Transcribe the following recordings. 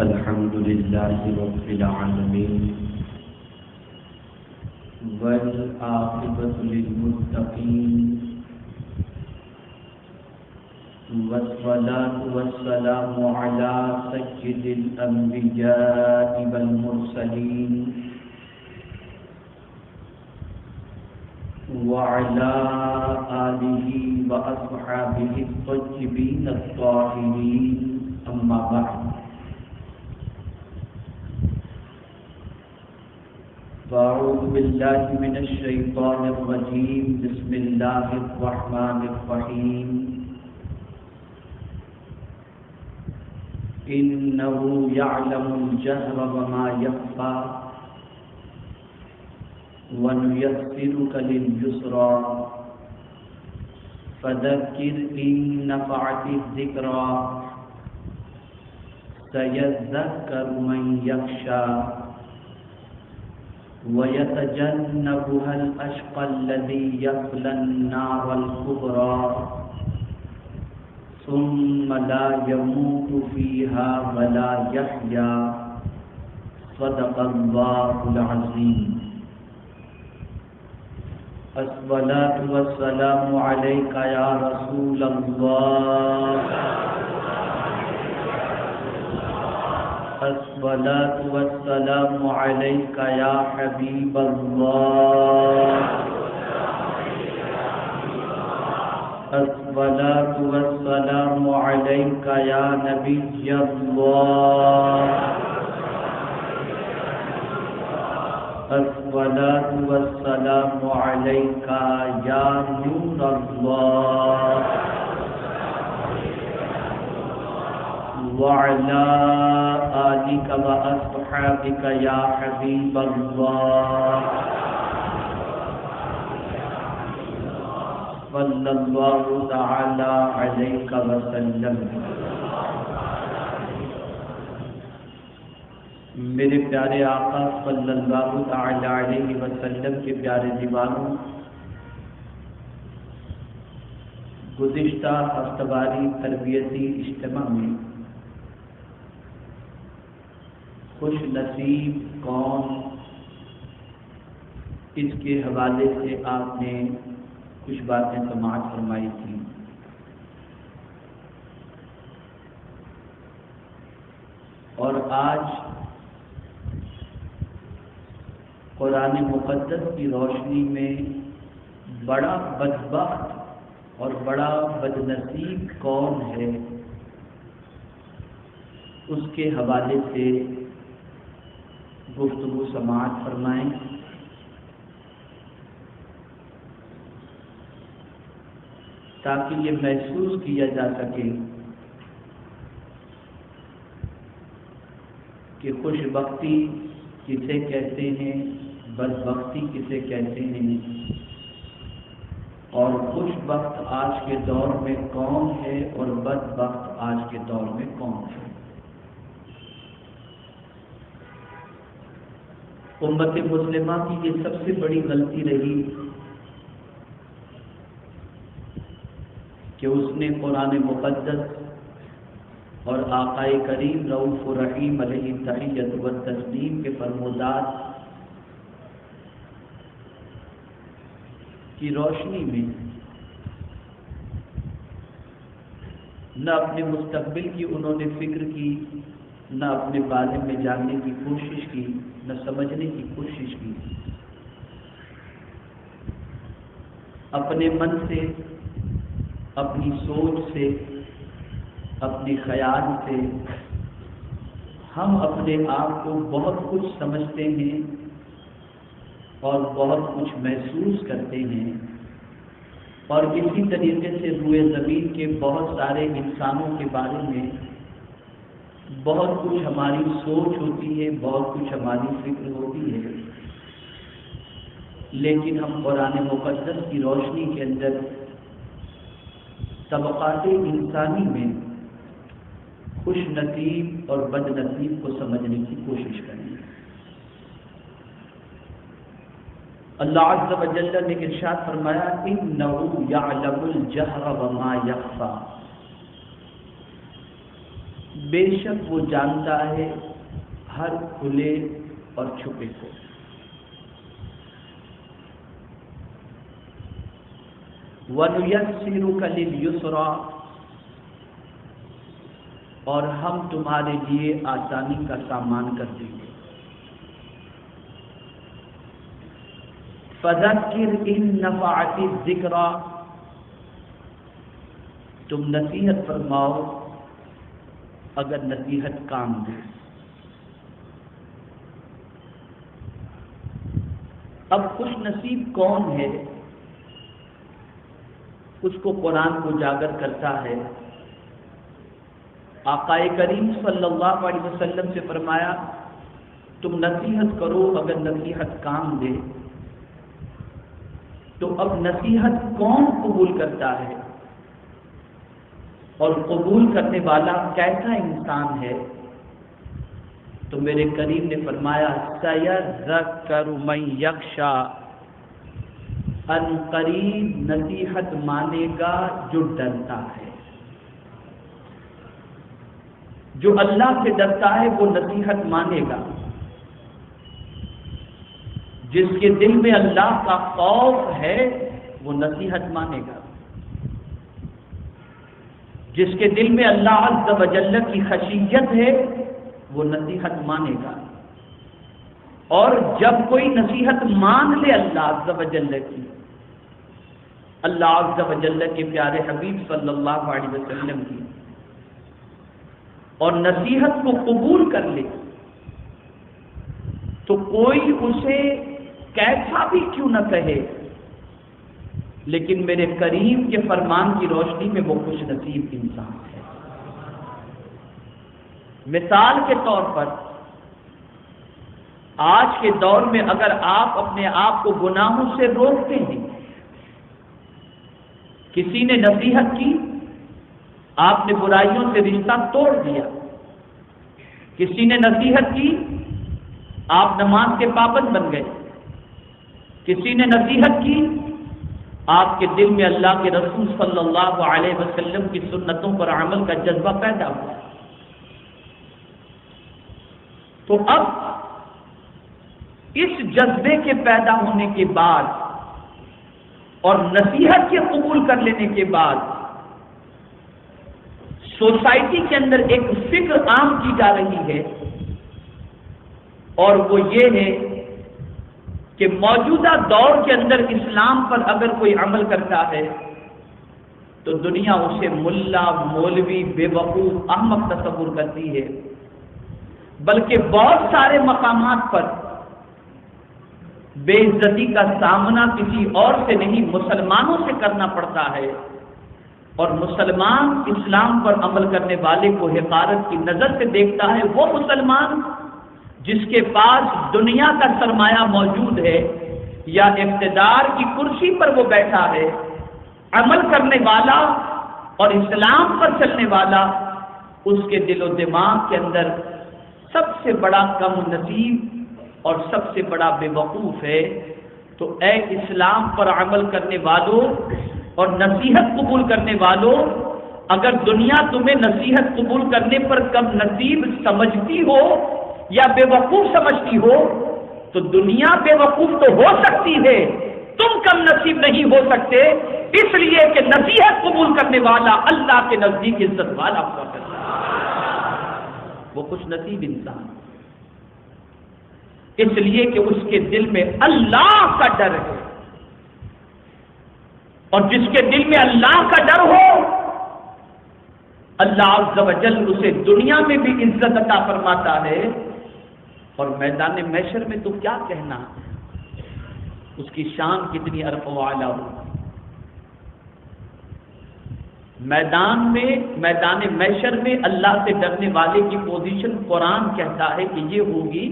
الحمد لله رب العالمين والعاقبة للمتقين والصلاة والسلام على سيد الأنبياء والمرسلين وعلى آله وأصحابه الطيبين الطاهرين أما بعد فأعوذ بالله من الشيطان الرجيم بسم الله الرحمن الرحيم إنه يعلم الجهر وما يخفى ونيسرك لليسرى فذكر إن نفعت الذكرى سيذكر من يخشى ويتجنبها الأشقى الذي يصلى النار الكبرى ثم لا يموت فيها ولا يحيا صدق الله العظيم. الصلاة والسلام عليك يا رسول الله الصلاة والسلام عليك يا حبيب الله الصلاة والسلام عليك يا نبي الله الصلاة والسلام عليك يا نور الله وعلى آلك وأصحابك يا حبيب الله صلى الله تعالى عليك وسلم. میرے پیارے آقا صلی اللہ تعالی علیہ وسلم کے پیارے دیوانوں، گزشتہ ہفتواری تربیتی اجتماع میں خوش نصیب کون اس کے حوالے سے آپ نے کچھ باتیں سماعت فرمائی تھی. اور آج قرآن مقدس کی روشنی میں بڑا بدبخت اور بڑا بدنصیب کون ہے اس کے حوالے سے گفتگو سماعت فرمائیں. تاکہ یہ محسوس کیا جا سکے کہ خوش بختی کسے کہتے ہیں، بدبختی کسے کہتے ہیں، اور خوش بخت آج کے دور میں کون ہے اور بدبخت آج کے دور میں کون ہے. امت مسلمہ کی یہ سب سے بڑی غلطی رہی کہ اس نے قرآن مقدس اور آقا کریم رؤوف الرحیم علیہ التحیۃ والتسلیم کے فرمودات کی روشنی میں نہ اپنے مستقبل کی انہوں نے فکر کی، نہ اپنے بارے میں جاننے کی کوشش کی، نہ سمجھنے کی کوشش کی. اپنے من سے، اپنی سوچ سے، اپنے خیال سے ہم اپنے آپ کو بہت کچھ سمجھتے ہیں اور بہت کچھ محسوس کرتے ہیں، اور اسی طریقے سے روئے زمین کے بہت سارے انسانوں کے بارے میں بہت کچھ ہماری سوچ ہوتی ہے، بہت کچھ ہماری فکر ہوتی ہے. لیکن ہم قرآن مقدس کی روشنی کے اندر طبقات انسانی میں خوش نصیب اور بد نصیب کو سمجھنے کی کوشش کریں. اللہ عز و جل نے ارشاد فرمایا انہ یعلم الجہر وما یخفی، بے شک وہ جانتا ہے ہر کھلے اور چھپے کو۔ وَنُيَسِّرُكَ لِلْيُسْرَىٰ، اور ہم تمہارے لیے آسانی کا سامان کر دیں گے۔ فَذَكِّرْ إِن نَّفَعَتِ الذِّكْرَىٰ، تم نصیحت فرماؤ اگر نصیحت کام دے۔ اب خوش نصیب کون ہے؟ اس کو قرآن اجاگر کرتا ہے۔ آقا کریم صلی اللہ علیہ وسلم سے فرمایا تم نصیحت کرو اگر نصیحت کام دے۔ تو اب نصیحت کون قبول کرتا ہے اور قبول کرنے والا کیسا انسان ہے؟ تو میرے کریم نے فرمایا سَيَذَّكَّرُ مَن يَخْشَىٰ، ان قریب نصیحت مانے گا جو ڈرتا ہے۔ جو اللہ سے ڈرتا ہے وہ نصیحت مانے گا۔ جس کے دل میں اللہ کا خوف ہے وہ نصیحت مانے گا۔ جس کے دل میں اللہ عز و جل کی خشیت ہے وہ نصیحت مانے گا۔ اور جب کوئی نصیحت مان لے اللہ عز و جل کی، اللہ عز و جل کے پیارے حبیب صلی اللہ علیہ وسلم کی، اور نصیحت کو قبول کر لے، تو کوئی اسے کیسا بھی کیوں نہ کہے، لیکن میرے کریم کے فرمان کی روشنی میں وہ خوش نصیب انسان ہے۔ مثال کے طور پر آج کے دور میں اگر آپ اپنے آپ کو گناہوں سے روکتے ہیں، کسی نے نصیحت کی، آپ نے برائیوں سے رشتہ توڑ دیا، کسی نے نصیحت کی، آپ نماز کے پابند بن گئے، کسی نے نصیحت کی، آپ کے دل میں اللہ کے رسول صلی اللہ علیہ وسلم کی سنتوں پر عمل کا جذبہ پیدا ہوا۔ تو اب اس جذبے کے پیدا ہونے کے بعد اور نصیحت کے قبول کر لینے کے بعد سوسائٹی کے اندر ایک فکر عام کی جا رہی ہے، اور وہ یہ ہے کہ موجودہ دور کے اندر اسلام پر اگر کوئی عمل کرتا ہے تو دنیا اسے ملا، مولوی، بے وقوف، احمق تصور کرتی ہے، بلکہ بہت سارے مقامات پر بے عزتی کا سامنا کسی اور سے نہیں مسلمانوں سے کرنا پڑتا ہے، اور مسلمان اسلام پر عمل کرنے والے کو حقارت کی نظر سے دیکھتا ہے۔ وہ مسلمان جس کے پاس دنیا کا سرمایہ موجود ہے یا اقتدار کی کرسی پر وہ بیٹھا ہے، عمل کرنے والا اور اسلام پر چلنے والا، اس کے دل و دماغ کے اندر سب سے بڑا کم نصیب اور سب سے بڑا بے وقوف ہے۔ تو اے اسلام پر عمل کرنے والوں اور نصیحت قبول کرنے والوں، اگر دنیا تمہیں نصیحت قبول کرنے پر کم نصیب سمجھتی ہو یا بے وقوف سمجھتی ہو، تو دنیا بے وقوف تو ہو سکتی ہے، تم کم نصیب نہیں ہو سکتے، اس لیے کہ نصیحت قبول کرنے والا اللہ کے نزدیک عزت والا ہوا کرتا ہے، وہ خوش نصیب انسان، اس لیے کہ اس کے دل میں اللہ کا ڈر ہے، اور جس کے دل میں اللہ کا ڈر ہو، اللہ عز و جل اسے دنیا میں بھی عزت عطا فرماتا ہے، اور میدان محشر میں تو کیا کہنا، اس کی شان کتنی ارفع و اعلیٰ ہو۔ میدان محشر میں اللہ سے ڈرنے والے کی پوزیشن قرآن کہتا ہے کہ یہ ہوگی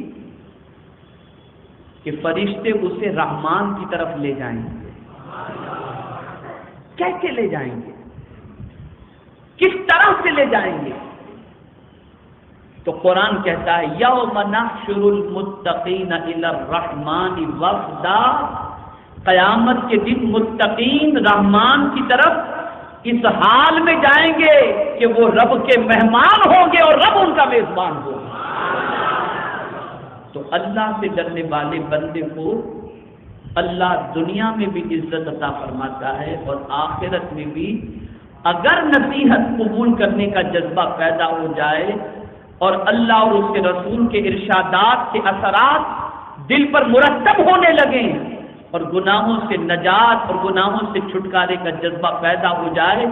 کہ فرشتے اسے رحمان کی طرف لے جائیں گے۔ کیسے لے جائیں گے؟ کس طرح سے لے جائیں گے؟ تو قرآن کہتا ہے یوم نحشر المتقین الی الرحمن وفدا، قیامت کے دن متقین رحمان کی طرف اس حال میں جائیں گے کہ وہ رب کے مہمان ہوں گے اور رب ان کا میزبان ہوگا۔ تو اللہ سے ڈرنے والے بندے کو اللہ دنیا میں بھی عزت عطا فرماتا ہے اور آخرت میں بھی اگر نصیحت قبول کرنے کا جذبہ پیدا ہو جائے اور اللہ اور اس کے رسول کے ارشادات کے اثرات دل پر مرتب ہونے لگیں اور گناہوں سے نجات اور گناہوں سے چھٹکارے کا جذبہ پیدا ہو جائے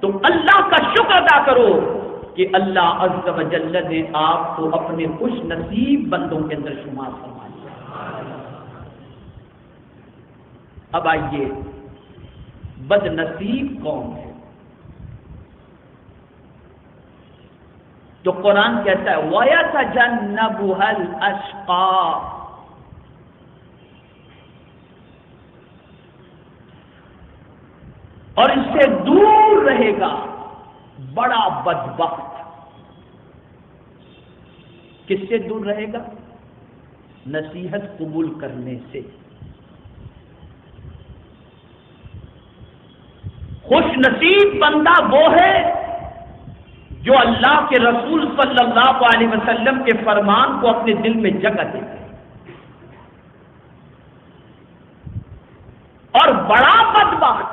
تو اللہ کا شکر ادا کرو کہ اللہ عز و جل نے آپ کو اپنے خوش نصیب بندوں کے اندر شمار فرما لیا۔ اب آئیے، بد نصیب کون ہے؟ تو قرآن کہتا ہے وَيَتَجَنَّبُهَا الْأَشْقَى، اور اس سے دور رہے گا بڑا بدبخت۔ کس سے دور رہے گا؟ نصیحت قبول کرنے سے۔ خوش نصیب بندہ وہ ہے جو اللہ کے رسول صلی اللہ علیہ وسلم کے فرمان کو اپنے دل میں جگہ دے گا، اور بڑا بدبخت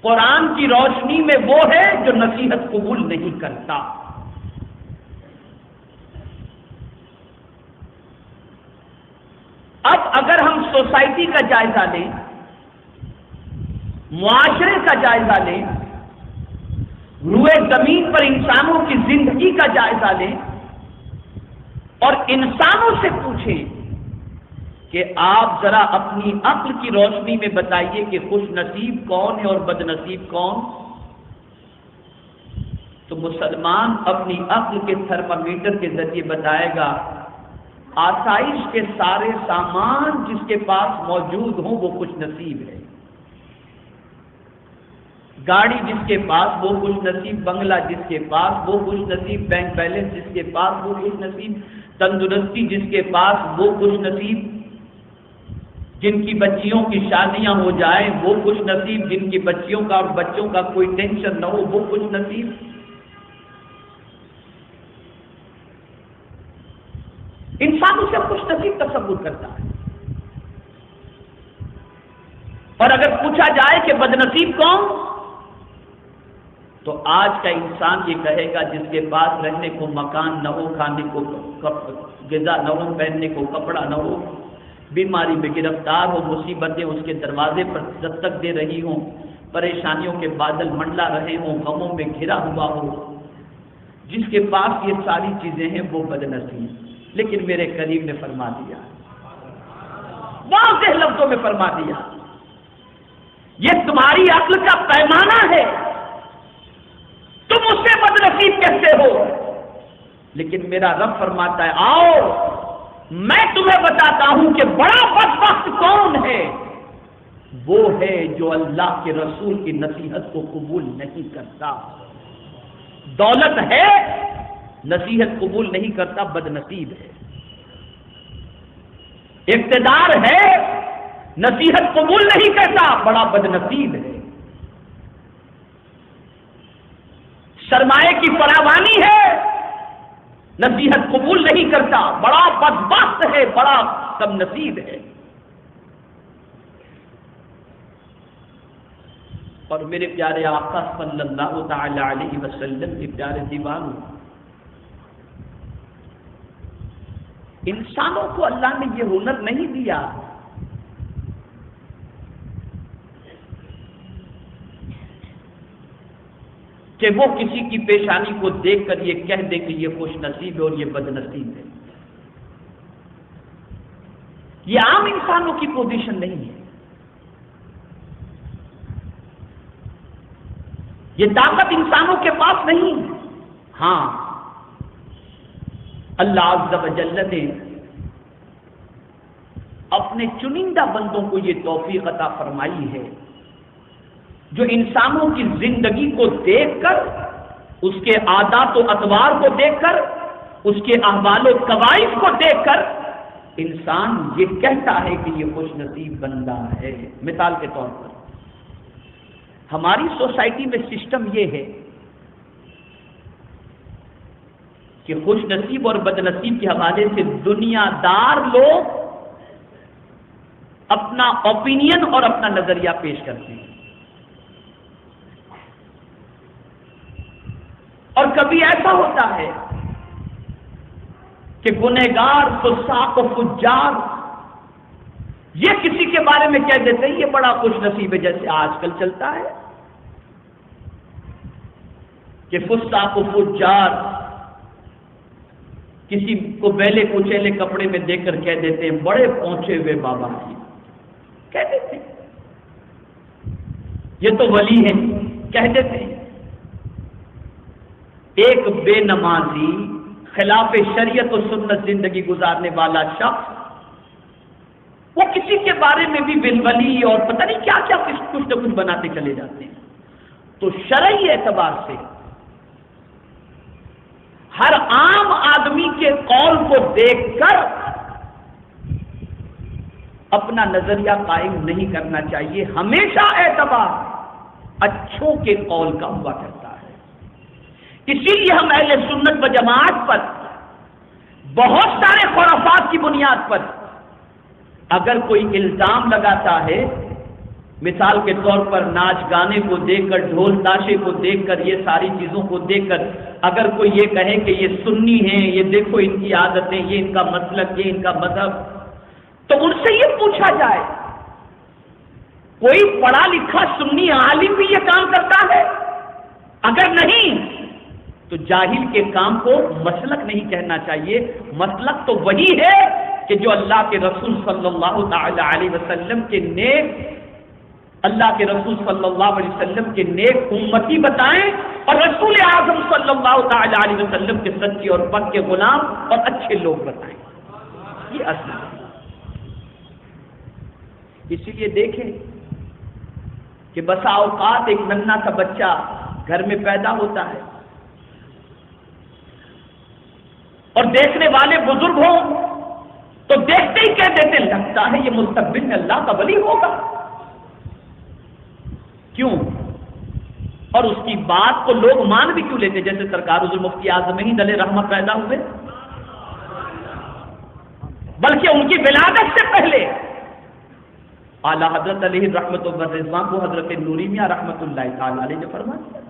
قرآن کی روشنی میں وہ ہے جو نصیحت قبول نہیں کرتا۔ اب اگر ہم سوسائٹی کا جائزہ لیں، معاشرے کا جائزہ لیں، روئے زمین پر انسانوں کی زندگی کا جائزہ لیں اور انسانوں سے پوچھیں کہ آپ ذرا اپنی عقل کی روشنی میں بتائیے کہ خوش نصیب کون ہے اور بد نصیب کون، تو مسلمان اپنی عقل کے تھرمامیٹر کے ذریعے بتائے گا آسائش کے سارے سامان جس کے پاس موجود ہوں وہ خوش نصیب ہے، گاڑی جس کے پاس وہ خوش نصیب، بنگلہ جس کے پاس وہ خوش نصیب، بینک بیلنس جس کے پاس وہ خوش نصیب، تندرستی جس کے پاس وہ خوش نصیب، جن کی بچیوں کی شادیاں ہو جائیں وہ خوش نصیب، جن کی بچیوں کا اور بچوں کا کوئی ٹینشن نہ ہو وہ خوش نصیب۔ انسان اسے خوش نصیب تصور کرتا ہے، اور اگر پوچھا جائے کہ بد نصیب کون، تو آج کا انسان یہ کہے گا جس کے پاس رہنے کو مکان نہ ہو، کھانے کو غذا نہ ہو، پہننے کو کپڑا نہ ہو، بیماری میں گرفتار ہو، مصیبتیں اس کے دروازے پر دستک دے رہی ہوں، پریشانیوں کے بادل منڈلا رہے ہوں، غموں میں گھرا ہوا ہو، جس کے پاس یہ ساری چیزیں ہیں وہ بد نصیب۔ لیکن میرے کریم نے فرما دیا، واضح لفظوں میں فرما دیا، یہ تمہاری عقل کا پیمانہ ہے، تم اس سے بد نصیب کیسے ہو؟ لیکن میرا رب فرماتا ہے آؤ میں تمہیں بتاتا ہوں کہ بڑا بدبخت کون ہے، وہ ہے جو اللہ کے رسول کی نصیحت کو قبول نہیں کرتا۔ دولت ہے، نصیحت قبول نہیں کرتا، بد نصیب ہے۔ اقتدار ہے، نصیحت قبول نہیں کرتا، بڑا بد نصیب ہے۔ سرمایہ کی فراوانی ہے، نصیحت قبول نہیں کرتا، بڑا بدبخت ہے، بڑا کم نصیب ہے۔ اور میرے پیارے آقا صلی اللہ تعالی علیہ وسلم کے پیارے دیوانوں، انسانوں کو اللہ نے یہ ہنر نہیں دیا کہ وہ کسی کی پیشانی کو دیکھ کر یہ کہہ دے کہ یہ خوش نصیب ہے اور یہ بد نصیب ہے۔ یہ عام انسانوں کی پوزیشن نہیں ہے، یہ طاقت انسانوں کے پاس نہیں ہے۔ ہاں، اللہ عز و جل نے اپنے چنندہ بندوں کو یہ توفیق عطا فرمائی ہے جو انسانوں کی زندگی کو دیکھ کر، اس کے عادات و اطوار کو دیکھ کر، اس کے احوال و قوائف کو دیکھ کر انسان یہ کہتا ہے کہ یہ خوش نصیب بندہ ہے۔ مثال کے طور پر ہماری سوسائٹی میں سسٹم یہ ہے کہ خوش نصیب اور بد نصیب کے حوالے سے دنیا دار لوگ اپنا اوپینین اور اپنا نظریہ پیش کرتے ہیں، اور کبھی ایسا ہوتا ہے کہ گنہگار فساق و فجار یہ کسی کے بارے میں کہہ دیتے ہیں یہ بڑا خوش نصیب ہے، جیسے آج کل چلتا ہے کہ فساق و فجار کسی کو بیلے کچیلے کپڑے میں دیکھ کر کہہ دیتے ہیں بڑے پہنچے ہوئے بابا جی، کہہ دیتے ہیں یہ تو ولی ہے، کہہ دیتے ہیں۔ ایک بے نمازی خلاف شریعت و سنت زندگی گزارنے والا شخص وہ کسی کے بارے میں بھی بالولی اور پتہ نہیں کیا کیا کچھ نہ کچھ بناتے چلے جاتے ہیں۔ تو شرعی اعتبار سے ہر عام آدمی کے قول کو دیکھ کر اپنا نظریہ قائم نہیں کرنا چاہیے، ہمیشہ اعتبار اچھوں کے قول کا ہوا کرتا ہے۔ اسی لیے ہم اہل سنت و جماعت پر بہت سارے خرافات کی بنیاد پر اگر کوئی الزام لگاتا ہے، مثال کے طور پر ناچ گانے کو دیکھ کر، ڈھول تاشے کو دیکھ کر، یہ ساری چیزوں کو دیکھ کر اگر کوئی یہ کہے کہ یہ سنی ہیں، یہ دیکھو ان کی عادتیں، یہ ان کا مسلک، یہ ان کا مذہب، تو ان سے یہ پوچھا جائے کوئی پڑھا لکھا سنی عالم بھی یہ کام کرتا ہے؟ اگر نہیں تو جاہل کے کام کو مسلک نہیں کہنا چاہیے۔ مسلک تو وہی ہے کہ جو اللہ کے رسول صلی اللہ تعالی علیہ وسلم کے نیک، اللہ کے رسول صلی اللہ علیہ وسلم کے نیک امتی بتائیں، اور رسول اعظم صلی اللہ تعالی علیہ وسلم کے سچے اور پکے غلام اور اچھے لوگ بتائیں، یہ اصل ہے۔ اسی لیے دیکھیں کہ بسا اوقات ایک ننھا سا بچہ گھر میں پیدا ہوتا ہے اور دیکھنے والے بزرگ ہوں تو دیکھتے ہی کہہ دیتے لگتا ہے یہ مستقبل میں اللہ کا ولی ہوگا۔ کیوں؟ اور اس کی بات کو لوگ مان بھی کیوں لیتے؟ جیسے سرکار حضور مفتی اعظم ہند علیہ رحمت پیدا ہوئے، بلکہ ان کی ولادت سے پہلے اعلیٰ حضرت علیہ رحمت و رضوان کو حضرت نوری میاں رحمت اللہ تعالی علیہ نے فرما دیا،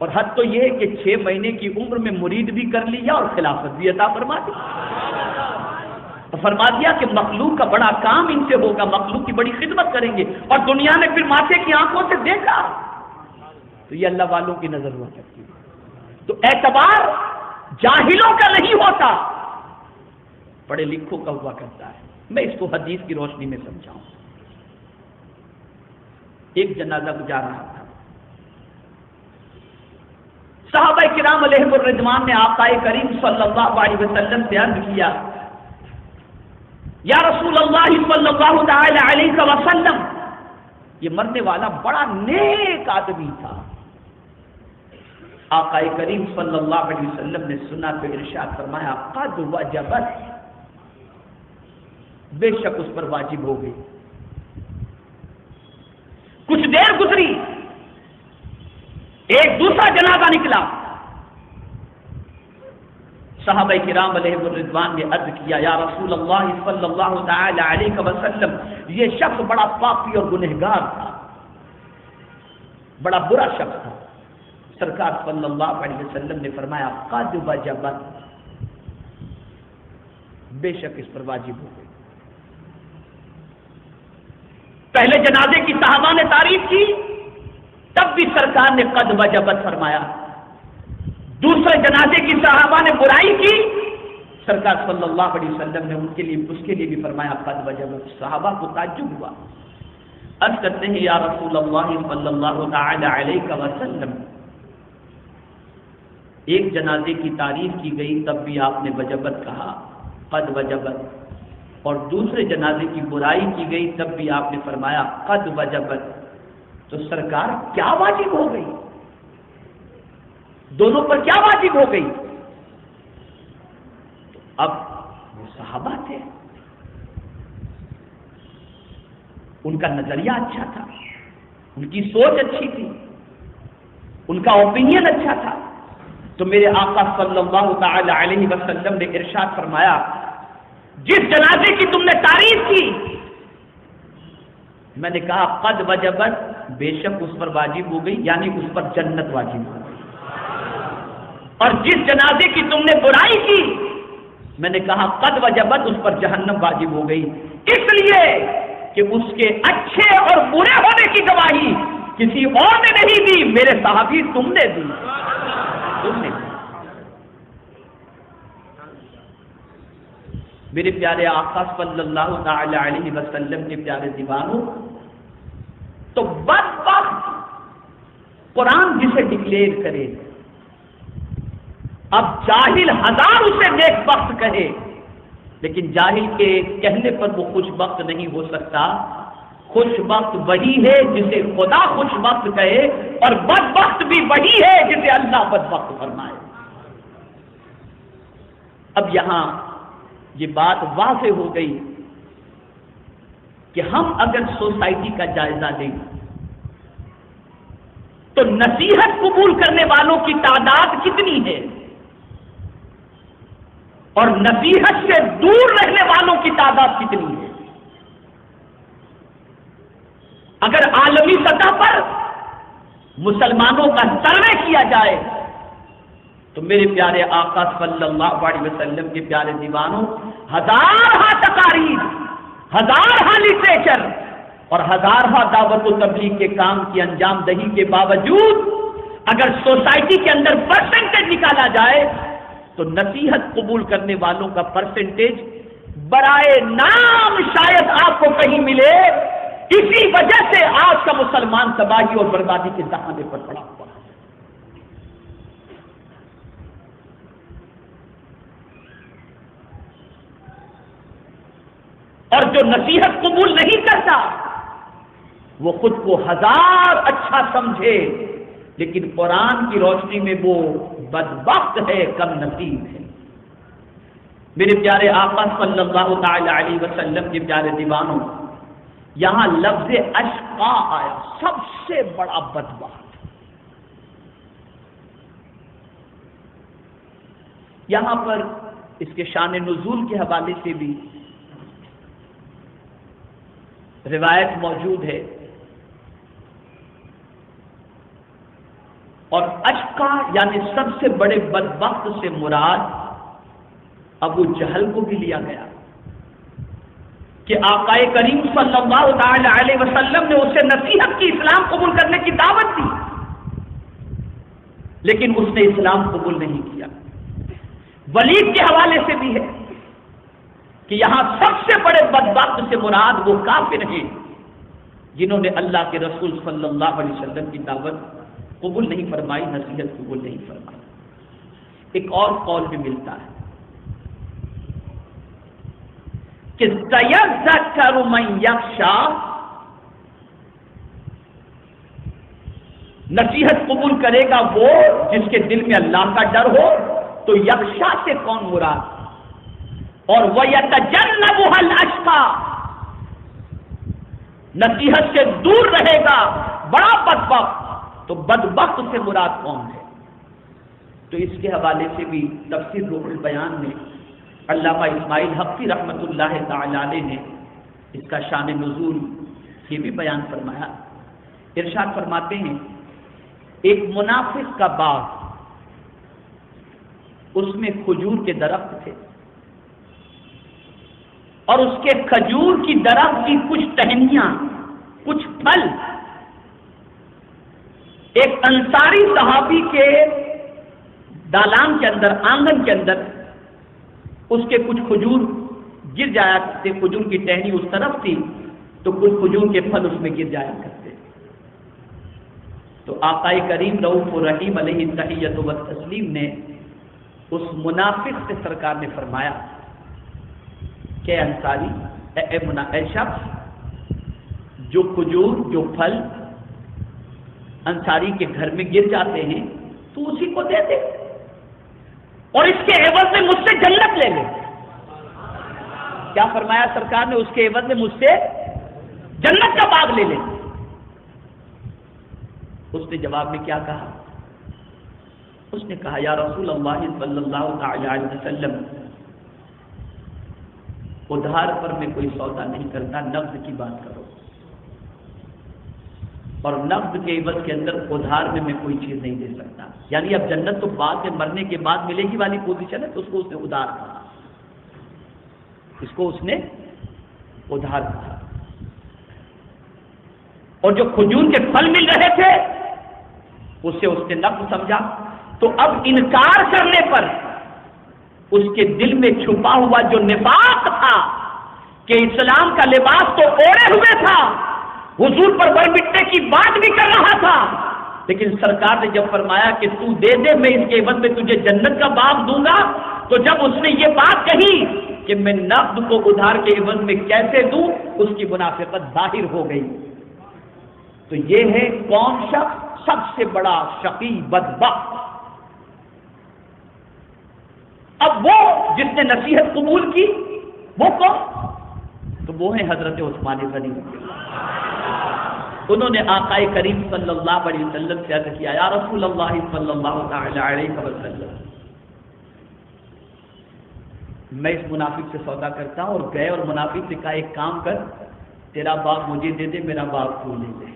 اور حد تو یہ ہے کہ 6 مہینے کی عمر میں مرید بھی کر لیا اور خلافت بھی عطا فرما دی، فرما دیا کہ مخلوق کا بڑا کام ان سے ہوگا، مخلوق کی بڑی خدمت کریں گے، اور دنیا نے پھر ماتھے کی آنکھوں سے دیکھا تو یہ اللہ والوں کی نظر ہوا کرتی ہے۔ تو اعتبار جاہلوں کا نہیں ہوتا، پڑھے لکھوں کا ہوا کرتا ہے۔ میں اس کو حدیث کی روشنی میں سمجھاؤں۔ ایک جنازہ گزار رہا تھا، صحابہ کرام علیہم الرضوان نے آقا کریم صلی اللہ علیہ وسلم سے عرض کیا، یا رسول اللہ صلی اللہ تعالی علیہ وسلم، یہ مرنے والا بڑا نیک آدمی تھا۔ آقا کریم صلی اللہ علیہ وسلم نے سنا تو ارشاد فرمایا قد وجبت، بے شک اس پر واجب ہو گئی۔ کچھ دیر گزری، ایک دوسرا جنازہ نکلا، صحابہ کرام علیہ الرضوان نے عرض کیا یا رسول اللہ صلی اللہ تعالی علیہ وسلم، یہ شخص بڑا پاپی اور گنہگار تھا، بڑا برا شخص تھا۔ سرکار صلی اللہ علیہ وسلم نے فرمایا قد وجبت، بے شک اس پر واجب ہو گئی۔ پہلے جنازے کی صحابہ نے تعریف کی، تب بھی سرکار نے قد وجبت فرمایا۔ دوسرے جنازے کی صحابہ نے برائی کی، سرکار صلی اللہ علیہ وسلم نے اس کے لیے بھی فرمایا قد وجبت۔ صحابہ کو تعجب ہوا، عرض کرتے ہیں یا رسول اللہ صلی اللہ تعالی علیہ وسلم، ایک جنازے کی تعریف کی گئی تب بھی آپ نے وجبت کہا، قد وجبت، اور دوسرے جنازے کی برائی کی گئی تب بھی آپ نے فرمایا قد وجبت، تو سرکار کیا واجب ہو گئی؟ دونوں پر کیا واجب ہو گئی؟ اب وہ صحابہ تھے، ان کا نظریہ اچھا تھا، ان کی سوچ اچھی تھی، ان کا اوپینین اچھا تھا. تو میرے آقا صلی اللہ تعالی علیہ وسلم نے ارشاد فرمایا جس جنازے کی تم نے تعریف کی، میں نے کہا قد وجبت، بے شک اس پر واجب ہو گئی، یعنی اس پر جنت واجب ہو گئی. اور جس جنازے کی تم نے برائی کی، میں نے کہا قد وجبت، اس پر جہنم واجب ہو گئی. اس لیے کہ اس کے اچھے اور برے ہونے کی گواہی کسی اور نے نہیں دی، میرے صحابی تم نے دی. تم نے دی. میرے پیارے آقا صلی اللہ تعالی علیہ وسلم کے پیارے دیوانوں، تو بدبخت قرآن جسے ڈکلیئر کرے، اب جاہل ہزار اسے نیک بخت کہے، لیکن جاہل کے کہنے پر وہ خوش بخت نہیں ہو سکتا. خوش بخت وہی ہے جسے خدا خوش بخت کہے، اور بدبخت بھی وہی ہے جسے اللہ بدبخت فرمائے. اب یہاں یہ بات واضح ہو گئی کہ ہم اگر سوسائٹی کا جائزہ لیں تو نصیحت قبول کرنے والوں کی تعداد کتنی ہے اور نصیحت سے دور رہنے والوں کی تعداد کتنی ہے. اگر عالمی سطح پر مسلمانوں کا سروے کیا جائے تو میرے پیارے آقا صلی اللہ علیہ وسلم کے پیارے دیوانوں، ہزارہ تقاریر، ہزارہ لٹریچر اور ہزارہ دعوت و تبلیغ کے کام کی انجام دہی کے باوجود اگر سوسائٹی کے اندر پرسنٹیج نکالا جائے تو نصیحت قبول کرنے والوں کا پرسنٹیج برائے نام شاید آپ کو کہیں ملے. اسی وجہ سے آج کا مسلمان تباہی اور بربادی کے دہانے پر پڑا ہوا ہے. اور جو نصیحت قبول نہیں کرتا وہ خود کو ہزار اچھا سمجھے، لیکن قرآن کی روشنی میں وہ بدبخت ہے، کم نصیب ہے. میرے پیارے آقا صلی اللہ تعالی علیہ وسلم کے پیارے دیوانوں، یہاں لفظ اشقا آیا، سب سے بڑا بدبخت. یہاں پر اس کے شان نزول کے حوالے سے بھی روایت موجود ہے، اور اشقا یعنی سب سے بڑے بدبخت سے مراد ابو جہل کو بھی لیا گیا کہ آقا کریم صلی اللہ تعالی علیہ وسلم نے اسے نصیحت کی، اسلام قبول کرنے کی دعوت دی، لیکن اس نے اسلام قبول نہیں کیا. ولید کے حوالے سے بھی ہے کہ یہاں سب سے بڑے بدبخت سے مراد وہ کافر ہیں جنہوں نے اللہ کے رسول صلی اللہ علیہ وسلم کی دعوت قبول نہیں فرمائی، نصیحت قبول نہیں فرمائی. ایک اور قول بھی ملتا ہے کہ سَيَذَّكَّرُ مَن يَخْشَىٰ، نصیحت قبول کرے گا وہ جس کے دل میں اللہ کا ڈر ہو. تو یخشا سے کون مراد؟ اور وَيَتَجَنَّبُهَا الْأَشْقَىٰ، نصیحت سے دور رہے گا بڑا بدبخت. تو بدبخت سے مراد کون ہے؟ تو اس کے حوالے سے بھی تفسیر روح البیان میں علامہ اسماعیل حقی رحمۃ اللہ تعالی علیہ نے اس کا شان نزول یہ بھی بیان فرمایا. ارشاد فرماتے ہیں ایک منافق کا باغ، اس میں کھجور کے درخت تھے، اور اس کے کھجور کی درخت کی کچھ ٹہنیاں، کچھ پھل ایک انصاری صحابی کے دالان کے اندر، آنگن کے اندر اس کے کچھ کھجور گر جایا کرتے. کھجور کی ٹہنی اس طرف تھی تو کچھ کھجور کے پھل اس میں گر جایا کرتے. تو آقا کریم رؤوف الرحیم علیہ التحیۃ والتسلیم نے اس منافق سے سرکار نے فرمایا کہ انصاری، اے شخص، جو کھجور، جو پھل انصاری کے گھر میں گر جاتے ہیں تو اسی کو دے دے، اور اس کے عوض میں مجھ سے جنت لے لے. کیا فرمایا سرکار نے؟ اس کے عوض میں مجھ سے جنت کا باغ لے لے. اس نے جواب میں کیا کہا؟ اس نے کہا یا رسول اللہ صلی اللہ تعالی علیہ وسلم، ادھار پر میں کوئی سودا نہیں کرتا، نقد کی بات کرو، اور نقد کے عوض کے اندر ادھار میں کوئی چیز نہیں دے سکتا. یعنی اب جنت تو بعد میں مرنے کے بعد ملے گی والی پوزیشن ہے، تو اس کو اس نے ادھار کہا، اس کو اس نے ادھار کہا. اور جو کھجور کے پھل مل رہے تھے اسے اس نے نقد سمجھا. تو اب انکار کرنے پر اس کے دل میں چھپا ہوا جو نفاق تھا کہ اسلام کا لباس تو اوڑے ہوئے تھا، حضور پر بر مٹنے کی بات بھی کر رہا تھا، لیکن سرکار نے جب فرمایا کہ تو دے دے، میں اس کے عوض میں تجھے جنت کا باغ دوں گا، تو جب اس نے یہ بات کہی کہ میں نقد کو ادھار کے عوض میں کیسے دوں، اس کی منافقت ظاہر ہو گئی. تو یہ ہے کون شخص؟ سب سے بڑا شقی بدبخت. اب وہ جس نے نصیحت قبول کی وہ کون؟ تو وہ ہیں حضرت عثمان غنی. انہوں نے آقا کریم صلی اللہ علیہ وسلم سے عرض کیا یا رسول اللہ صلی اللہ تعالی علیہ وسلم، میں اس منافق سے سودا کرتا ہوں. اور گئے اور منافق سے کہا ایک کام کر، تیرا باغ مجھے دے دے، میرا باغ تو لے لے.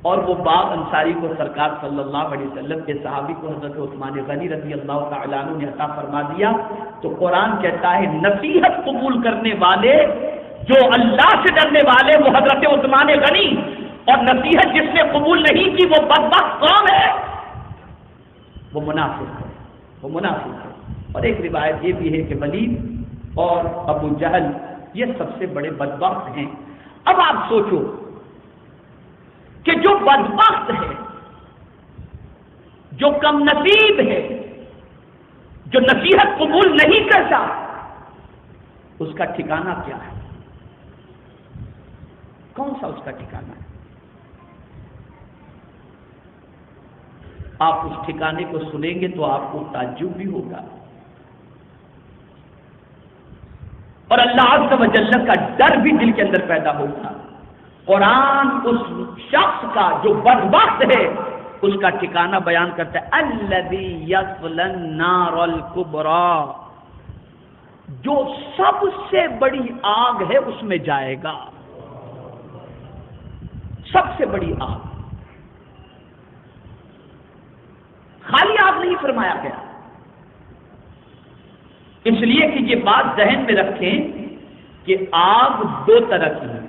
اور وہ باغ انصاری کو سرکار صلی اللہ علیہ وسلم کے صحابی کو حضرت عثمان غنی رضی اللہ تعالیٰ عنہ نے عطا فرما دیا. تو قرآن کہتا ہے نصیحت قبول کرنے والے، جو اللہ سے ڈرنے والے، وہ حضرت عثمان غنی. اور نصیحت جس نے قبول نہیں کی وہ بدبخت کون ہے؟ وہ منافق ہے، وہ منافق ہے. اور ایک روایت یہ بھی ہے کہ ولید اور ابو جہل یہ سب سے بڑے بدبخت ہیں. اب آپ سوچو کہ جو بدبخت ہے، جو کم نصیب ہے، جو نصیحت قبول نہیں کرتا، اس کا ٹھکانہ کیا ہے؟ کون سا اس کا ٹھکانہ ہے؟ آپ اس ٹھکانے کو سنیں گے تو آپ کو تعجب بھی ہوگا، اور اللہ عز و جل کا ڈر بھی دل کے اندر پیدا ہوگا. قرآن اس شخص کا جو بدبخت ہے اس کا ٹھکانہ بیان کرتا ہے، الذی یصلی النار الکبریٰ، جو سب سے بڑی آگ ہے اس میں جائے گا. سب سے بڑی آگ، خالی آگ نہیں فرمایا گیا. اس لیے کہ یہ بات ذہن میں رکھیں کہ آگ دو طرح کی ہے،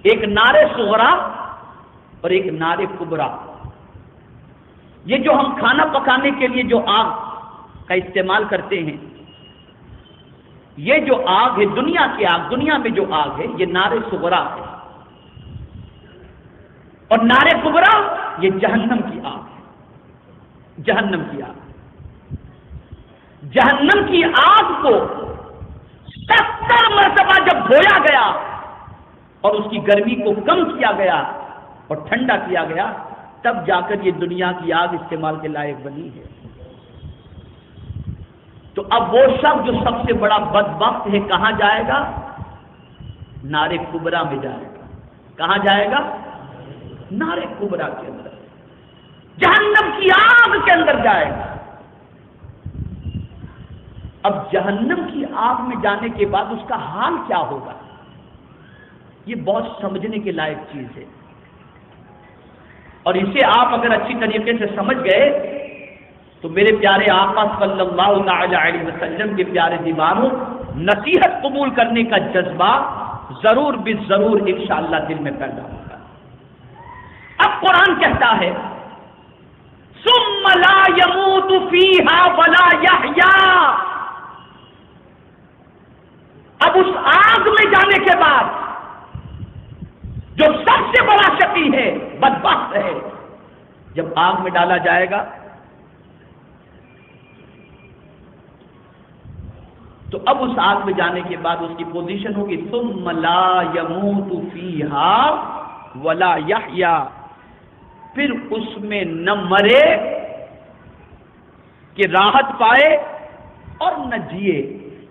ایک نار صغریٰ اور ایک نار کبریٰ. یہ جو ہم کھانا پکانے کے لیے جو آگ کا استعمال کرتے ہیں، یہ جو آگ ہے دنیا کی آگ، دنیا میں جو آگ ہے یہ نار صغریٰ ہے. اور نار کبریٰ یہ جہنم کی آگ ہے، جہنم کی آگ. جہنم کی آگ کو 70 مرتبہ جب دھویا گیا اور اس کی گرمی کو کم کیا گیا اور ٹھنڈا کیا گیا، تب جا کر یہ دنیا کی آگ استعمال کے لائق بنی ہے. تو اب وہ شخص جو سب سے بڑا بدبخت ہے کہاں جائے گا؟ نار کبریٰ میں جائے گا. کہاں جائے گا؟ نار کبریٰ کے اندر، جہنم کی آگ کے اندر جائے گا. اب جہنم کی آگ میں جانے کے بعد اس کا حال کیا ہوگا؟ یہ بہت سمجھنے کے لائق چیز ہے. اور اسے آپ اگر اچھی طریقے سے سمجھ گئے تو میرے پیارے آقا صلی اللہ تعالی علیہ وسلم کے پیارے دیوانوں، نصیحت قبول کرنے کا جذبہ ضرور بالضرور انشاءاللہ دل میں پیدا ہوگا. اب قرآن کہتا ہے ثم لا يموت فيها ولا يحيا. اب اس آگ میں جانے کے بعد جو سب سے بڑا شقی ہے، بدبخت ہے، جب آگ میں ڈالا جائے گا تو اب اس آگ میں جانے کے بعد اس کی پوزیشن ہوگی ثم لا يموت فيها ولا يحيا. پھر اس میں نہ مرے کہ راحت پائے اور نہ جیے.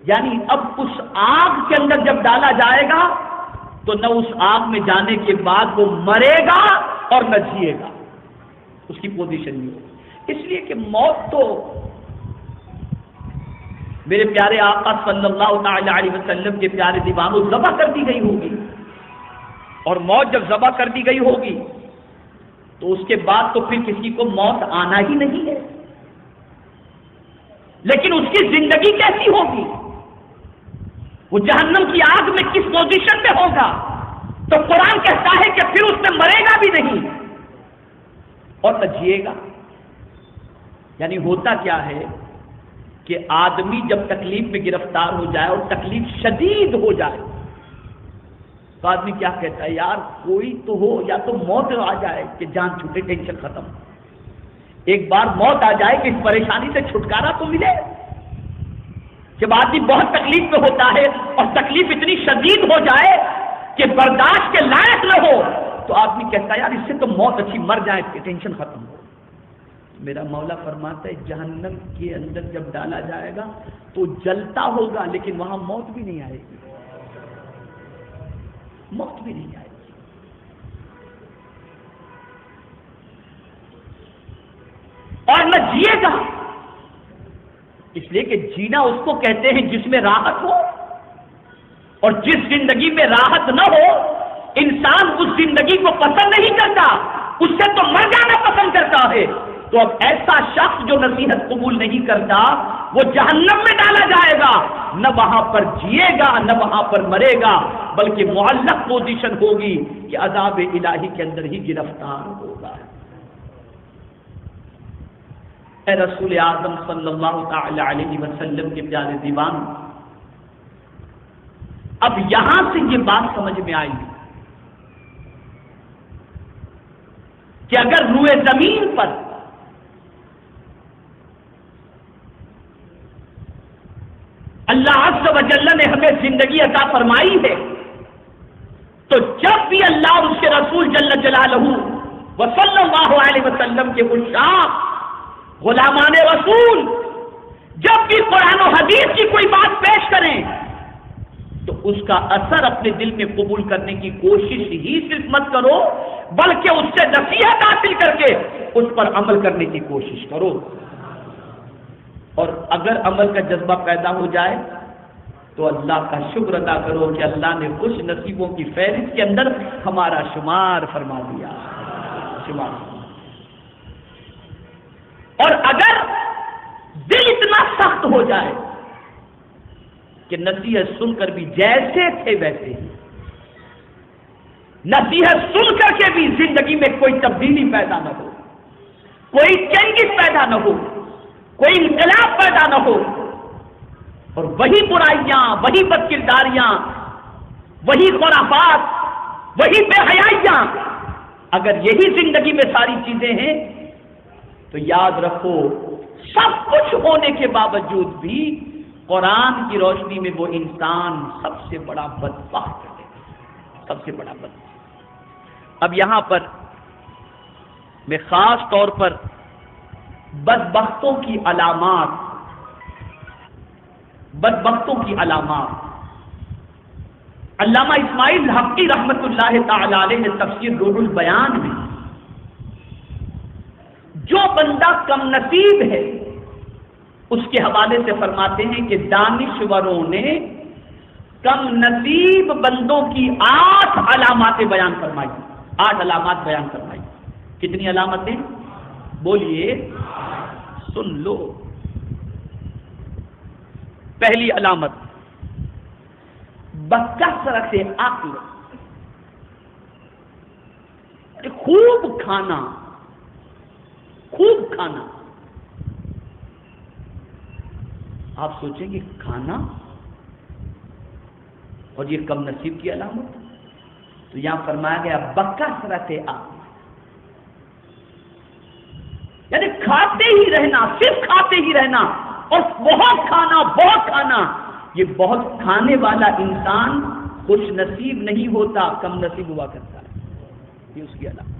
یعنی اب اس آگ کے اندر جب ڈالا جائے گا تو نہ اس آگ میں جانے کے بعد وہ مرے گا اور نہ جیے گا، اس کی پوزیشن نہیں ہوگی۔ اس لیے کہ موت تو میرے پیارے آقا صلی اللہ تعالی علیہ وسلم کے پیارے دیوانوں ذبح کر دی گئی ہوگی، اور موت جب ذبح کر دی گئی ہوگی تو اس کے بعد تو پھر کسی کو موت آنا ہی نہیں ہے، لیکن اس کی زندگی کیسی ہوگی، وہ جہنم کی آگ میں کس پوزیشن میں ہوگا؟ تو قرآن کہتا ہے کہ پھر اس میں مرے گا بھی نہیں اور نہ جیے گا۔ یعنی ہوتا کیا ہے کہ آدمی جب تکلیف میں گرفتار ہو جائے اور تکلیف شدید ہو جائے تو آدمی کیا کہتا ہے، یار کوئی تو ہو، یا تو موت آ جائے کہ جان چھوٹے، ٹینشن ختم، ایک بار موت آ جائے کہ اس پریشانی سے چھٹکارا تو ملے۔ جب آدمی بہت تکلیف میں ہوتا ہے اور تکلیف اتنی شدید ہو جائے کہ برداشت کے لائق نہ ہو تو آدمی کہتا ہے یار اس سے تو موت اچھی، مر جائے، ٹینشن ختم ہو۔ میرا مولا فرماتا ہے جہنم کے اندر جب ڈالا جائے گا تو جلتا ہوگا لیکن وہاں موت بھی نہیں آئے گی، موت بھی نہیں آئے گی۔ اور نہ جیے گا، اس لیے کہ جینا اس کو کہتے ہیں جس میں راحت ہو، اور جس زندگی میں راحت نہ ہو انسان اس زندگی کو پسند نہیں کرتا، اس سے تو مر جانا پسند کرتا ہے۔ تو اب ایسا شخص جو نصیحت قبول نہیں کرتا وہ جہنم میں ڈالا جائے گا، نہ وہاں پر جیے گا نہ وہاں پر مرے گا، بلکہ معلق پوزیشن ہوگی کہ عذاب الہی کے اندر ہی گرفتار ہوگا۔ اے رسول اعظم صلی اللہ تعالی علیہ وسلم کے پیارے دیوان، اب یہاں سے یہ بات سمجھ میں آئی کہ اگر روئے زمین پر اللہ عز و جل نے ہمیں زندگی عطا فرمائی ہے تو جب بھی اللہ اور اس کے رسول جل جلالہ وصلی اللہ علیہ وسلم کے گلشاہ غلامان رسول جب بھی قرآن و حدیث کی کوئی بات پیش کریں تو اس کا اثر اپنے دل میں قبول کرنے کی کوشش ہی صرف مت کرو، بلکہ اس سے نصیحت حاصل کر کے اس پر عمل کرنے کی کوشش کرو۔ اور اگر عمل کا جذبہ پیدا ہو جائے تو اللہ کا شکر ادا کرو کہ اللہ نے خوش نصیبوں کی فہرست کے اندر ہمارا شمار فرما دیا، شمار۔ اور اگر دل اتنا سخت ہو جائے کہ نصیحت سن کر بھی جیسے تھے ویسے ہی، نصیحت سن کر کے بھی زندگی میں کوئی تبدیلی پیدا نہ ہو، کوئی چینجز پیدا نہ ہو، کوئی انقلاب پیدا نہ ہو، اور وہی برائیاں، وہی بد کرداریاں، وہی خرافات، وہی بے حیائیاں، اگر یہی زندگی میں ساری چیزیں ہیں تو یاد رکھو سب کچھ ہونے کے باوجود بھی قرآن کی روشنی میں وہ انسان سب سے بڑا بدبخت ہے، سب سے بڑا بدبخت۔ اب یہاں پر میں خاص طور پر بدبختوں کی علامات، بدبختوں کی علامات علامہ اسماعیل حقی رحمت اللہ تعالی علیہ نے تفسیر روح البیان میں جو بندہ کم نصیب ہے اس کے حوالے سے فرماتے ہیں کہ دانشوروں نے کم نصیب بندوں کی 8 علاماتیں بیان فرمائی، 8 علامات بیان فرمائی۔ کتنی علامتیں؟ بولیے، سن لو۔ پہلی علامت بکثرت عقل، خوب کھانا، خوب کھانا۔ آپ سوچیں گے کھانا اور یہ کم نصیب کی علامت؟ تو یہاں فرمایا گیا بکثرت عقل، یعنی کھاتے ہی رہنا، صرف کھاتے ہی رہنا، اور بہت کھانا، بہت کھانا۔ یہ بہت کھانے والا انسان خوش نصیب نہیں ہوتا، کم نصیب ہوا کرتا ہے، یہ اس کی علامت۔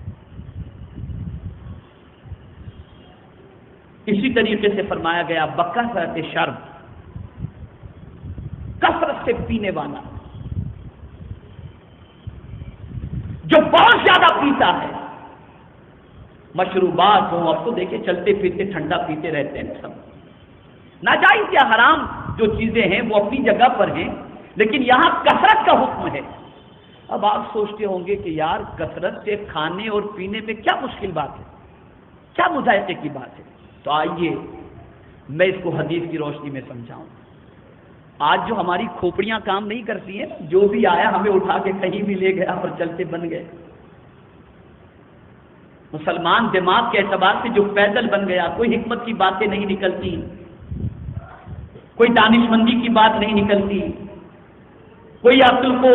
اسی طریقے سے فرمایا گیا بکثرت شرب، کثرت سے پینے والا، پیتا ہے، مشروبات ہوں، اب تو دیکھیں چلتے پھرتے ٹھنڈا پیتے رہتے ہیں سب، ناجائز یا حرام جو چیزیں ہیں وہ اپنی جگہ پر ہیں، لیکن یہاں کثرت کا حکم ہے۔ اب آپ سوچتے ہوں گے کہ یار کثرت سے کھانے اور پینے میں کیا مشکل بات ہے، کیا مذائقے کی بات ہے؟ تو آئیے میں اس کو حدیث کی روشنی میں سمجھاؤں۔ آج جو ہماری کھوپڑیاں کام نہیں کرتی ہیں، جو بھی آیا ہمیں اٹھا کے کہیں بھی لے گیا اور چلتے بن گئے۔ مسلمان دماغ کے اعتبار سے جو پیدل بن گیا، کوئی حکمت کی باتیں نہیں نکلتی، کوئی دانش مندی کی بات نہیں نکلتی، کوئی عقل کو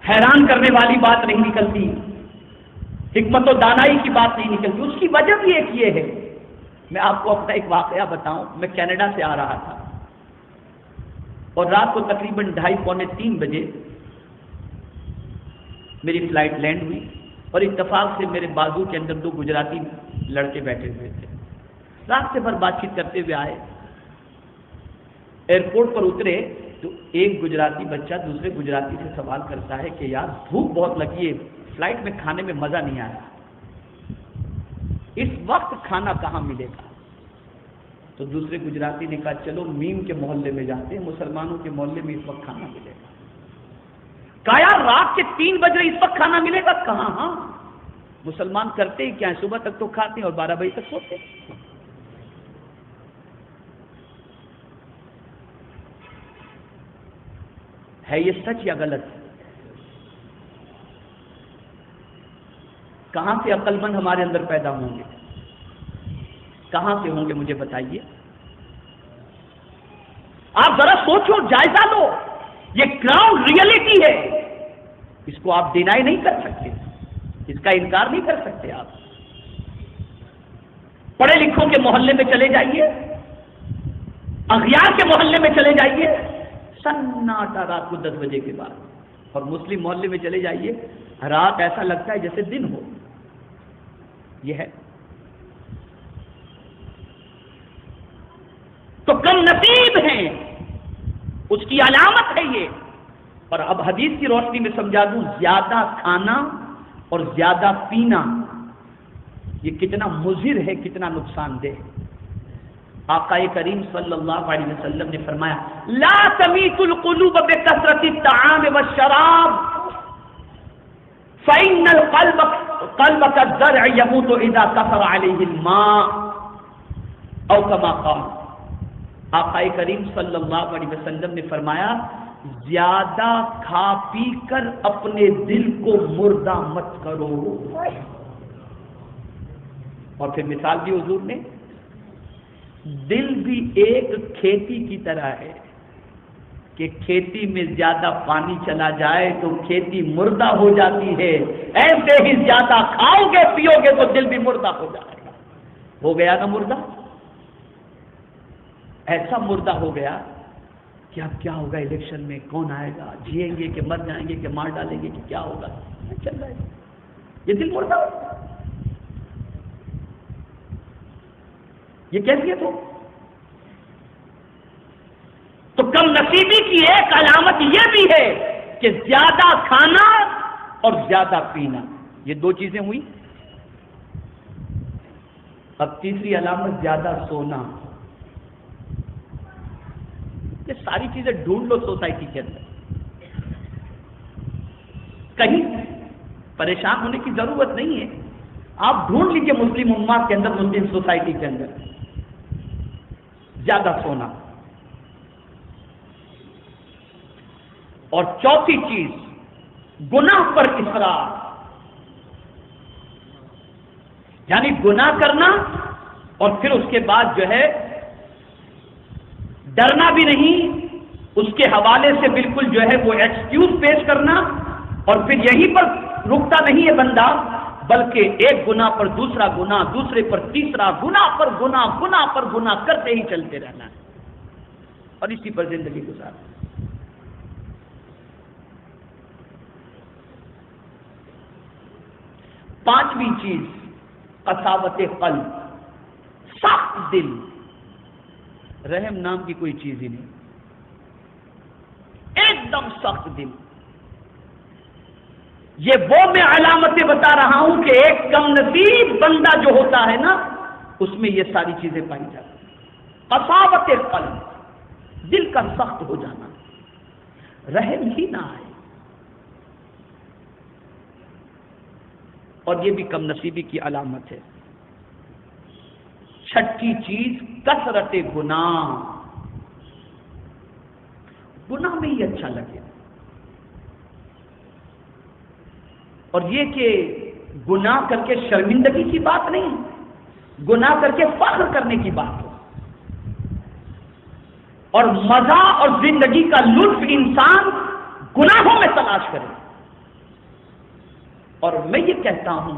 حیران کرنے والی بات نہیں نکلتی، حکمت و دانائی کی بات نہیں نکلتی۔ اس کی وجہ بھی ایک یہ ہے، میں آپ کو اپنا ایک واقعہ بتاؤں۔ میں کینیڈا سے آ رہا تھا اور رات کو تقریباً 2:30 پونے 3 بجے میری فلائٹ لینڈ ہوئی، اور اتفاق سے میرے بازو کے اندر 2 گجراتی لڑکے بیٹھے ہوئے تھے۔ راستے بھر بات چیت کرتے ہوئے آئے، ایئرپورٹ پر اترے تو ایک گجراتی بچہ دوسرے گجراتی سے سوال کرتا ہے کہ یار بھوک بہت لگی ہے، فلائٹ میں کھانے میں مزہ نہیں آیا، اس وقت کھانا کہاں ملے گا؟ تو دوسرے گجراتی نے کہا چلو میم کے محلے میں جاتے ہیں، مسلمانوں کے محلے میں اس وقت کھانا ملے گا۔ کہا یار رات کے 3 بج رہے، اس وقت کھانا ملے گا؟ کہاں، ہاں مسلمان کرتے ہی کیا ہے، صبح تک تو کھاتے ہیں اور 12 بجے تک سوتے ہیں۔ ہے یہ سچ یا غلط؟ کہاں سے عقل مند ہمارے اندر پیدا ہوں گے، کہاں سے ہوں گے مجھے بتائیے؟ آپ ذرا سوچو، جائزہ لو، یہ گراؤنڈ ریئلٹی ہے، اس کو آپ ڈینائی نہیں کر سکتے، اس کا انکار نہیں کر سکتے۔ آپ پڑھے لکھوں کے محلے میں چلے جائیے، اغیار کے محلے میں چلے جائیے، سناٹا رات کو 10 بجے کے بعد، اور مسلم محلے میں چلے جائیے، رات ایسا لگتا ہے جیسے دن ہو۔ یہ ہے تو کم نصیب ہیں، اس کی علامت ہے یہ۔ اور اب حدیث کی روشنی میں سمجھا دوں، زیادہ کھانا اور زیادہ پینا یہ کتنا مضر ہے، کتنا نقصان دہ ہے۔ آقا کریم صلی اللہ علیہ وسلم نے فرمایا لا تمیت القلوب بکثرت الطعام والشراب فإن القلب كالزرع يموت إذا كثر عليه الماء او كما قال۔ آقا کریم صلی اللہ علیہ وسلم نے فرمایا زیادہ کھا پی کر اپنے دل کو مردہ مت کرو۔ اور پھر مثال دی حضور نے، دل بھی ایک کھیتی کی طرح ہے کہ کھیتی میں زیادہ پانی چلا جائے تو کھیتی مردہ ہو جاتی ہے، ایسے ہی زیادہ کھاؤ گے پیو گے تو دل بھی مردہ ہو جائے گا۔ ہو گیا نا مردہ، ایسا مردہ ہو گیا کہ اب کیا ہوگا، الیکشن میں کون آئے گا، جیئیں گے کہ مر جائیں گے کہ مار ڈالیں گے کہ کیا ہوگا، چل رہا ہے یہ دل مردہ ہو، یہ کیفیت ہو۔ تو کم نصیبی کی ایک علامت یہ بھی ہے کہ زیادہ کھانا اور زیادہ پینا، یہ 2 چیزیں ہوئی۔ اب تیسری علامت زیادہ سونا۔ یہ ساری چیزیں ڈھونڈ لو سوسائٹی کے اندر، کہیں پریشان ہونے کی ضرورت نہیں ہے، آپ ڈھونڈ لیجئے مسلم امت کے اندر، مسلم سوسائٹی کے اندر زیادہ سونا۔ اور چوتھی چیز گناہ پر اصرار، یعنی گناہ کرنا اور پھر اس کے بعد جو ہے ڈرنا بھی نہیں، اس کے حوالے سے بالکل جو ہے وہ ایکسکیوز پیش کرنا، اور پھر یہیں پر رکتا نہیں ہے بندہ، بلکہ ایک گناہ پر دوسرا گناہ، دوسرے پر تیسرا، گناہ پر گناہ، گناہ پر گناہ کرتے ہی چلتے رہنا ہے، اور اسی پر زندگی گزارنا۔ پانچویں چیز قساوت قلب، سخت دل، رحم نام کی کوئی چیز ہی نہیں، ایک دم سخت دل۔ یہ وہ میں علامتیں بتا رہا ہوں کہ ایک کم نصیب بندہ جو ہوتا ہے نا اس میں یہ ساری چیزیں پائی جاتی ہیں۔ قساوت قلب، دل کا سخت ہو جانا، رحم ہی نہ آئے، اور یہ بھی کم نصیبی کی علامت ہے۔ چھٹی چیز کثرت گناہ، گناہ میں ہی اچھا لگے، اور یہ کہ گناہ کر کے شرمندگی کی بات نہیں، گناہ کر کے فخر کرنے کی بات ہے، اور مزہ اور زندگی کا لطف انسان گناہوں میں تلاش کرے۔ اور میں یہ کہتا ہوں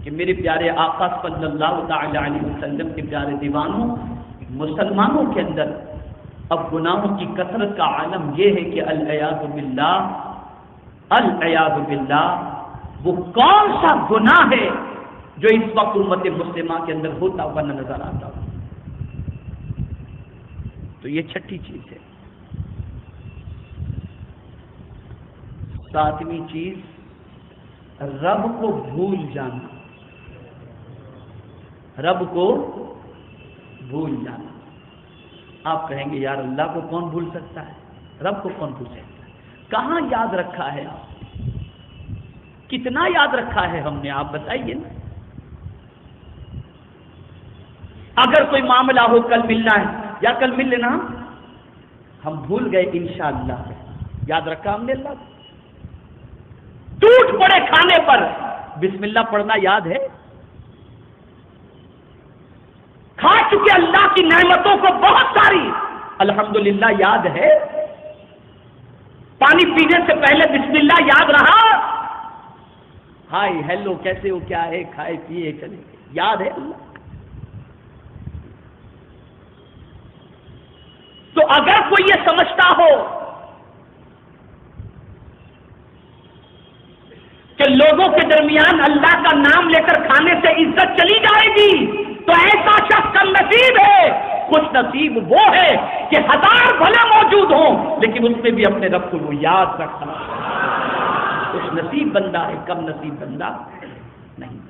کہ میرے پیارے آقا صلی اللہ تعالی علیہ وسلم کے پیارے دیوانوں، مسلمانوں کے اندر اب گناہوں کی کثرت کا عالم یہ ہے کہ العیاذ باللہ، العیاذ باللہ، وہ کون سا گناہ ہے جو اس وقت امت مسلمہ کے اندر ہوتا ہوا نظر آتا ہو؟ تو یہ چھٹی چیز ہے۔ ساتویں چیز رب کو بھول جانا، رب کو بھول جانا۔ آپ کہیں گے یار اللہ کو کون بھول سکتا ہے، رب کو کون بھول سکتا ہے؟ کہاں یاد رکھا ہے آپ؟ کتنا یاد رکھا ہے ہم نے؟ آپ بتائیے نا۔ اگر کوئی معاملہ ہو کل ملنا ہے یا کل مل لینا، ہم بھول گئے انشاءاللہ، یاد رکھا ہم نے اللہ کو؟ ٹوٹ پڑے کھانے پر بسم اللہ پڑھنا یاد ہے؟ کھا چکے اللہ کی نعمتوں کو بہت ساری، الحمدللہ یاد ہے؟ پانی پینے سے پہلے بسم اللہ یاد رہا؟ ہائے ہیلو کیسے ہو، کیا ہے، کھائے پیے چلے، یاد ہے اللہ؟ تو اگر کوئی یہ سمجھتا ہو کہ لوگوں کے درمیان اللہ کا نام لے کر کھانے سے عزت چلی جائے گی، تو ایسا شخص کم نصیب ہے۔ خوش نصیب وہ ہے کہ ہزار بھلے موجود ہوں لیکن اس میں بھی اپنے رب کو وہ یاد رکھتا ہے، خوش نصیب بندہ ہے، کم نصیب بندہ نہیں۔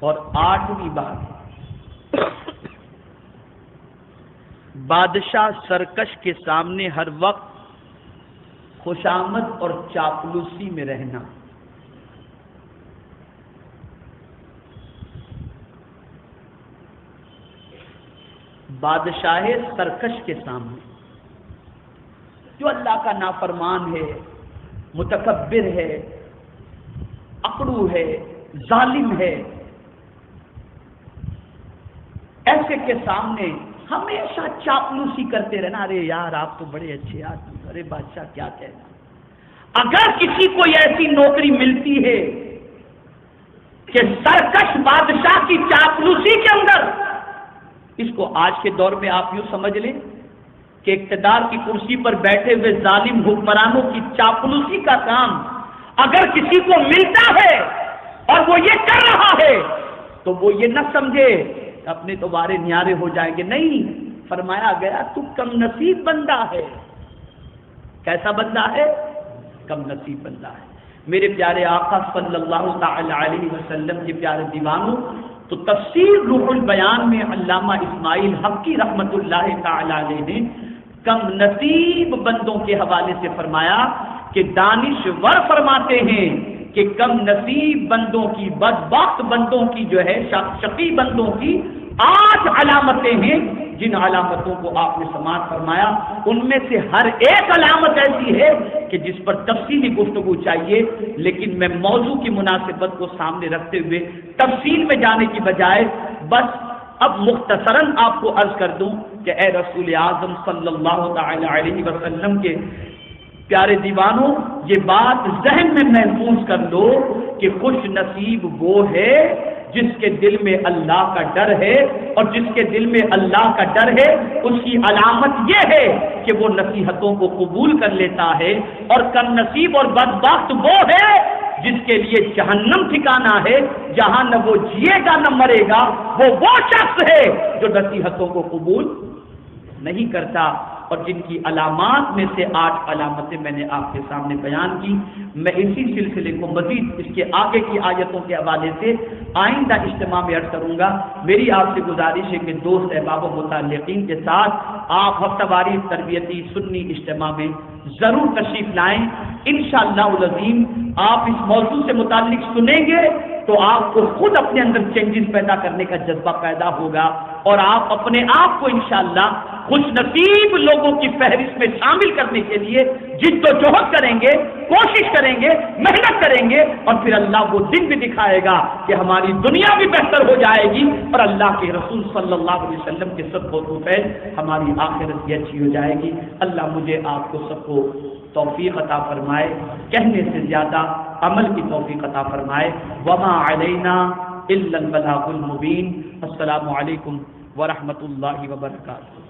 اور آٹھویں بات، بادشاہ سرکش کے سامنے ہر وقت خوشامد اور چاپلوسی میں رہنا۔ بادشاہ سرکش کے سامنے، جو اللہ کا نافرمان ہے، متکبر ہے، اکڑو ہے، ظالم ہے، ایسے کے سامنے ہمیشہ چاپلوسی کرتے رہنا، ارے یار آپ تو بڑے اچھے آدمی، ارے بادشاہ کیا کہنا۔ اگر کسی کو ایسی نوکری ملتی ہے کہ سرکش بادشاہ کی چاپلوسی کے اندر، اس کو آج کے دور میں آپ یوں سمجھ لیں کہ اقتدار کی کرسی پر بیٹھے ہوئے ظالم حکمرانوں کی چاپلوسی کا کام اگر کسی کو ملتا ہے اور وہ یہ کر رہا ہے تو وہ یہ نہ سمجھے اپنے تو بارے نیارے ہو جائیں گے، نہیں، فرمایا گیا تو کم نصیب بندہ ہے۔ کیسا بندہ ہے؟ کم نصیب بندہ ہے۔ میرے پیارے آقا صلی اللہ تعالی علیہ وسلم کے پیارے دیوانوں، تو تفسیر روح البیان میں علامہ اسماعیل حقی رحمت اللہ تعالی علیہ نے کم نصیب بندوں کے حوالے سے فرمایا کہ دانشور فرماتے ہیں کہ کم نصیب بندوں کی، بدبخت بندوں کی جو ہے، شقی بندوں کی 8 علامتیں ہیں، جن علامتوں کو آپ نے سماعت فرمایا، ان میں سے ہر ایک علامت ایسی ہے کہ جس پر تفصیلی گفتگو چاہیے، لیکن میں موضوع کی مناسبت کو سامنے رکھتے ہوئے تفصیل میں جانے کی بجائے بس اب مختصراً آپ کو عرض کر دوں کہ اے رسول اعظم صلی اللہ تعالی علیہ وسلم کے پیارے دیوانوں، یہ بات ذہن میں محفوظ کر لو کہ خوش نصیب وہ ہے جس کے دل میں اللہ کا ڈر ہے، اور جس کے دل میں اللہ کا ڈر ہے اس کی علامت یہ ہے کہ وہ نصیحتوں کو قبول کر لیتا ہے، اور کم نصیب اور بدبخت وہ ہے جس کے لیے جہنم ٹھکانا ہے، جہاں نہ وہ جیے گا نہ مرے گا، وہ شخص ہے جو نصیحتوں کو قبول نہیں کرتا۔ اور جن کی علامات میں سے 8 علامتیں میں نے آپ کے سامنے بیان کی، میں اسی سلسلے کو مزید اس کے آگے کی آیتوں کے حوالے سے آئندہ اجتماع میں عرض کروں گا۔ میری آپ سے گزارش ہے کہ دوست احباب و متعلقین کے ساتھ آپ ہفتہ واری تربیتی سنی اجتماع میں ضرور تشریف لائیں۔ انشاءاللہ العظیم آپ اس موضوع سے متعلق سنیں گے تو آپ کو خود اپنے اندر چینجز پیدا کرنے کا جذبہ پیدا ہوگا، اور آپ اپنے آپ کو انشاءاللہ خوش نصیب لوگوں کی فہرست میں شامل کرنے کے لیے جد و جہد کریں گے، کوشش کریں گے، محنت کریں گے، اور پھر اللہ وہ دن بھی دکھائے گا کہ ہماری دنیا بھی بہتر ہو جائے گی، اور اللہ کے رسول صلی اللہ علیہ وسلم کے صدقہ و فیض ہماری آخرت بھی اچھی ہو جائے گی۔ اللہ مجھے آپ کو سب کو توفیق عطا فرمائے، کہنے سے زیادہ عمل کی توفیق عطا فرمائے۔ وما علینا الا البلاغ المبین۔ السلام علیکم ورحمۃ اللہ وبرکاتہ۔